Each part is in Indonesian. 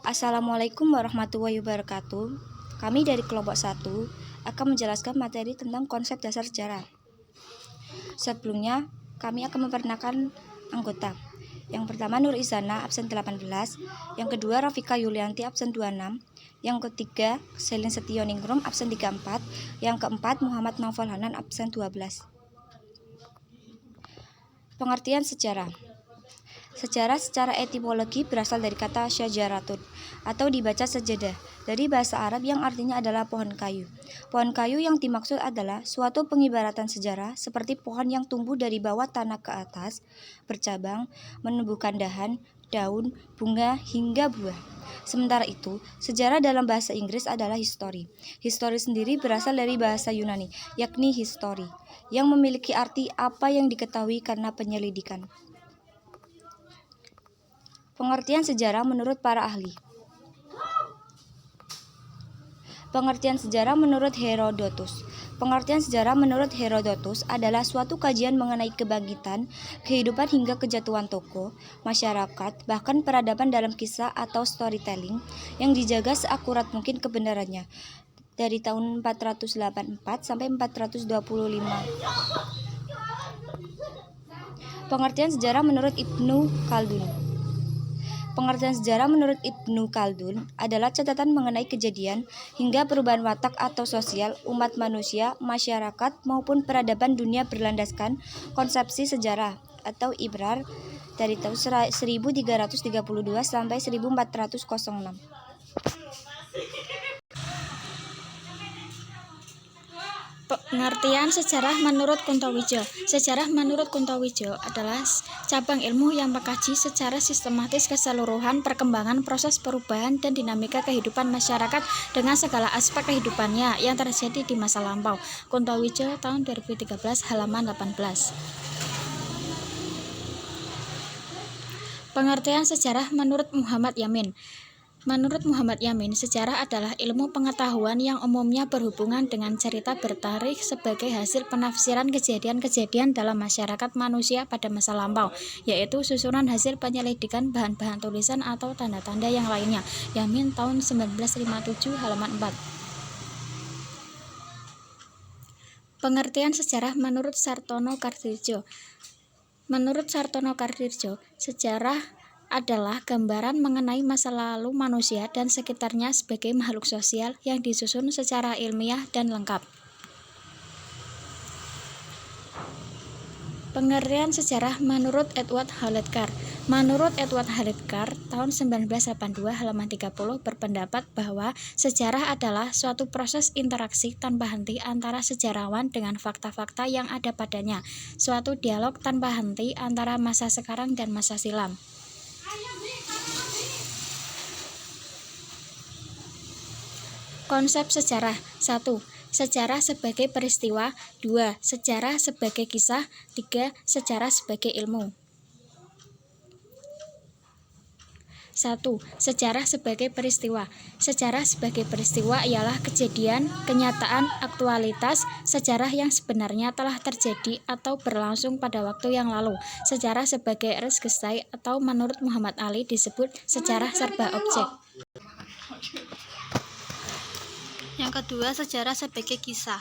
Assalamualaikum warahmatullahi wabarakatuh. Kami dari kelompok 1 akan menjelaskan materi tentang konsep dasar sejarah. Sebelumnya, kami akan memperkenalkan anggota. Yang pertama Nur Izana, absen 18. Yang kedua Rafika Yulianti, absen 26. Yang ketiga Selin Setioningrum, absen 34. Yang keempat Muhammad Naufal Hanan, absen 12. Pengertian sejarah. Sejarah secara etimologi berasal dari kata syajaratun atau dibaca sejadah dari bahasa Arab yang artinya adalah pohon kayu. Pohon kayu yang dimaksud adalah suatu pengibaratan sejarah seperti pohon yang tumbuh dari bawah tanah ke atas, bercabang, menumbuhkan dahan, daun, bunga, hingga buah. Sementara itu, sejarah dalam bahasa Inggris adalah history. History sendiri berasal dari bahasa Yunani, yakni history, yang memiliki arti apa yang diketahui karena penyelidikan. Pengertian sejarah menurut para ahli. Pengertian sejarah menurut Herodotus. Pengertian sejarah menurut Herodotus adalah suatu kajian mengenai kebangkitan, kehidupan hingga kejatuhan tokoh, masyarakat, bahkan peradaban dalam kisah atau storytelling yang dijaga seakurat mungkin kebenarannya dari tahun 484 sampai 425. Pengertian sejarah menurut Ibnu Khaldun. Pengertian sejarah menurut Ibnu Khaldun adalah catatan mengenai kejadian hingga perubahan watak atau sosial umat manusia, masyarakat, maupun peradaban dunia berlandaskan konsepsi sejarah atau ibrar dari tahun 1332 sampai 1406. Pengertian sejarah menurut Kuntowijo. Sejarah menurut Kuntowijo adalah cabang ilmu yang mengkaji secara sistematis keseluruhan perkembangan proses perubahan dan dinamika kehidupan masyarakat dengan segala aspek kehidupannya yang terjadi di masa lampau. Kuntowijo tahun 2013 halaman 18. Pengertian sejarah menurut Muhammad Yamin. Menurut Muhammad Yamin, sejarah adalah ilmu pengetahuan yang umumnya berhubungan dengan cerita bertarikh sebagai hasil penafsiran kejadian-kejadian dalam masyarakat manusia pada masa lampau, yaitu susunan hasil penyelidikan bahan-bahan tulisan atau tanda-tanda yang lainnya. Yamin tahun 1957 halaman 4. Pengertian sejarah menurut Sartono Kartirjo. Menurut Sartono Kartirjo, sejarah adalah gambaran mengenai masa lalu manusia dan sekitarnya sebagai makhluk sosial yang disusun secara ilmiah dan lengkap. Pengertian sejarah menurut Edward Howlett Carr. Menurut Edward Howlett Carr, tahun 1982 halaman 30 berpendapat bahwa sejarah adalah suatu proses interaksi tanpa henti antara sejarawan dengan fakta-fakta yang ada padanya, suatu dialog tanpa henti antara masa sekarang dan masa silam. Konsep sejarah. 1. Sejarah sebagai peristiwa. 2. Sejarah sebagai kisah. 3. Sejarah sebagai ilmu. 1. Sejarah sebagai peristiwa. Sejarah sebagai peristiwa ialah kejadian, kenyataan, aktualitas, sejarah yang sebenarnya telah terjadi atau berlangsung pada waktu yang lalu. Sejarah sebagai res gestai atau menurut Muhammad Ali disebut sejarah serba objek. Yang kedua, sejarah sebagai kisah.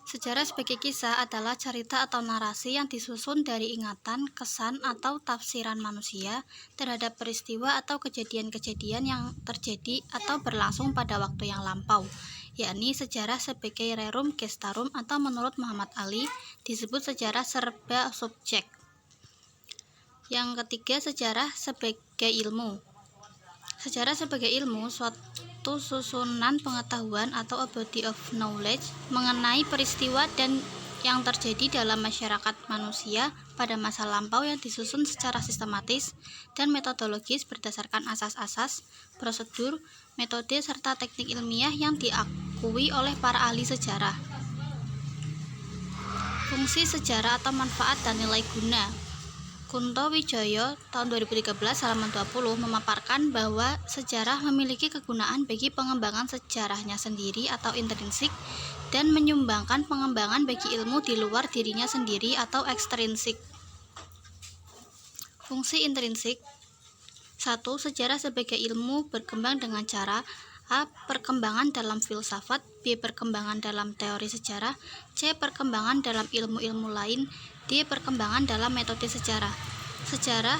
Sejarah sebagai kisah adalah cerita atau narasi yang disusun dari ingatan, kesan, atau tafsiran manusia terhadap peristiwa atau kejadian-kejadian yang terjadi atau berlangsung pada waktu yang lampau, yakni sejarah sebagai rerum gestarum atau menurut Muhammad Ali disebut sejarah serba subjek. Yang ketiga, sejarah sebagai ilmu. Sejarah sebagai ilmu suatu susunan pengetahuan atau a body of knowledge mengenai peristiwa dan yang terjadi dalam masyarakat manusia pada masa lampau yang disusun secara sistematis dan metodologis berdasarkan asas-asas, prosedur, metode, serta teknik ilmiah yang diakui oleh para ahli sejarah. Fungsi sejarah atau manfaat dan nilai guna. Kuntowijoyo tahun 2013 halaman 20 memaparkan bahwa sejarah memiliki kegunaan bagi pengembangan sejarahnya sendiri atau intrinsik dan menyumbangkan pengembangan bagi ilmu di luar dirinya sendiri atau ekstrinsik. Fungsi intrinsik. 1. Sejarah sebagai ilmu berkembang dengan cara A. Perkembangan dalam filsafat, B. Perkembangan dalam teori sejarah, C. Perkembangan dalam ilmu-ilmu lain, D. Perkembangan dalam metode sejarah. Sejarah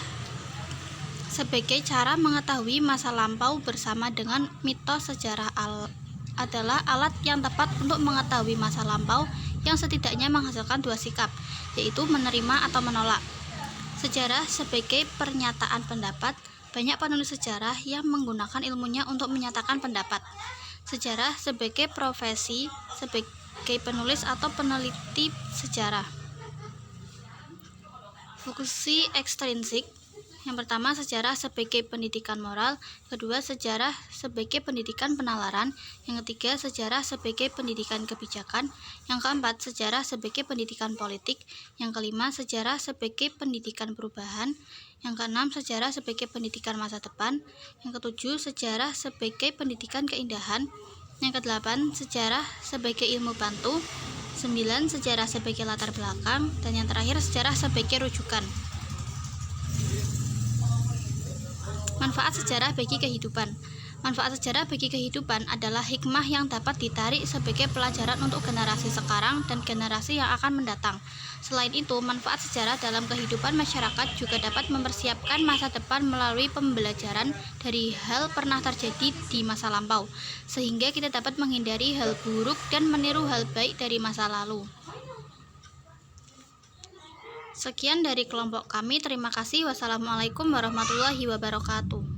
sebagai cara mengetahui masa lampau bersama dengan mitos sejarah adalah alat yang tepat untuk mengetahui masa lampau yang setidaknya menghasilkan dua sikap, yaitu menerima atau menolak. Sejarah sebagai pernyataan pendapat. Banyak penulis sejarah yang menggunakan ilmunya untuk menyatakan pendapat. Sejarah sebagai profesi, sebagai penulis atau peneliti sejarah. Fungsi ekstrinsik. Yang pertama, sejarah sebagai pendidikan moral. Kedua, sejarah sebagai pendidikan penalaran. Yang ketiga, sejarah sebagai pendidikan kebijakan. Yang keempat, sejarah sebagai pendidikan politik. Yang kelima, sejarah sebagai pendidikan perubahan. Yang keenam, sejarah sebagai pendidikan masa depan. Yang ketujuh, sejarah sebagai pendidikan keindahan. Yang kedelapan, sejarah sebagai ilmu bantu. 9, sejarah sebagai latar belakang. Dan yang terakhir, sejarah sebagai rujukan. Manfaat sejarah bagi kehidupan. Manfaat sejarah bagi kehidupan adalah hikmah yang dapat ditarik sebagai pelajaran untuk generasi sekarang dan generasi yang akan mendatang. Selain itu, manfaat sejarah dalam kehidupan masyarakat juga dapat mempersiapkan masa depan melalui pembelajaran dari hal pernah terjadi di masa lampau, sehingga kita dapat menghindari hal buruk dan meniru hal baik dari masa lalu. Sekian dari kelompok kami. Terima kasih. Wassalamualaikum warahmatullahi wabarakatuh.